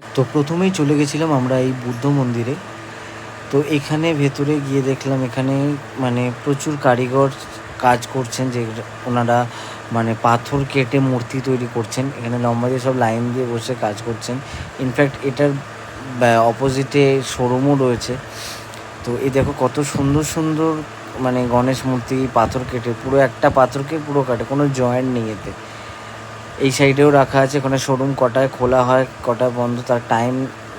তো প্রথমেই চলে গেছিলাম আমরা এই বুদ্ধ মন্দিরে। তো এখানে ভেতরে গিয়ে দেখলাম এখানে মানে প্রচুর কারিগর কাজ করছেন, যে ওনারা মানে পাথর কেটে মূর্তি তৈরি করছেন। এখানে লম্বা দিয়ে সব লাইন দিয়ে বসে কাজ করছেন। ইনফ্যাক্ট এটার অপোজিটে শোরুমও রয়েছে। তো এই দেখো কত সুন্দর সুন্দর মানে গণেশ মূর্তি পাথর কেটে, পুরো একটা পাথরকে পুরো কাটে, কোনো জয়েন্ট নেই এতে। এই সাইডেও রাখা আছে, ওখানে শোরুম কটায় খোলা হয় কটায় বন্ধ তার টাইম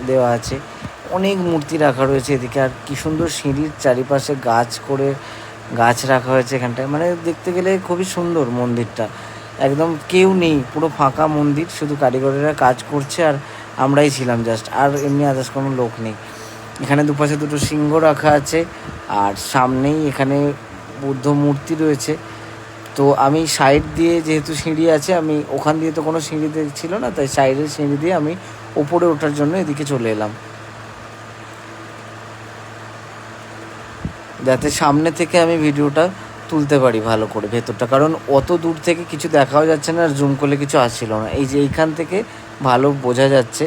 দেওয়া আছে। অনেক মূর্তি রাখা রয়েছে এদিকে। আর কি সুন্দর সিঁড়ির চারিপাশে গাছ রাখা হয়েছে এখানটায়। মানে দেখতে গেলে খুবই সুন্দর মন্দিরটা। একদম কেউ নেই, পুরো ফাঁকা মন্দির, শুধু কারিগরেরা কাজ করছে আর আমরাই ছিলাম জাস্ট। আর এমনি আদার্স কোনো লোক নেই। এখানে দুপাশে দুটো সিংহ রাখা আছে, আর সামনেই এখানে বুদ্ধ মূর্তি রয়েছে। তো আমি সাইড দিয়ে, যেহেতু সিঁড়ি আছে, আমি ওখান দিয়ে তো কোনো সিঁড়িতে ছিল না, তাই সাইডের সিঁড়ি দিয়ে আমি ওপরে ওঠার জন্য এদিকে চলে এলাম, যাতে সামনে থেকে আমি ভিডিওটা তুলতে পারি ভালো করে ভেতরটা। কারণ অত দূর থেকে কিছু দেখাও যাচ্ছে না, আর জুম করলে কিছু আসছিল না। এই যে এইখান থেকে ভালো বোঝা যাচ্ছে।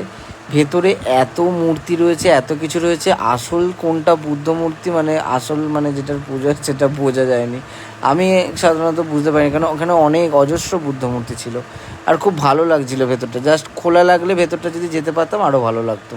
ভেতরে এত মূর্তি রয়েছে, এত কিছু রয়েছে। আসল কোনটা বুদ্ধ মূর্তি, মানে আসল মানে যেটার পুজো সেটা বোঝা যায়নি। আমি সাধারণত বুঝতে পারিনি, কারণ ওখানে অনেক অজস্র বুদ্ধ মূর্তি ছিল। আর খুব ভালো লাগছিল ভেতরটা। জাস্ট খোলা লাগলে ভেতরটা যদি যেতে পারতাম আরও ভালো লাগতো।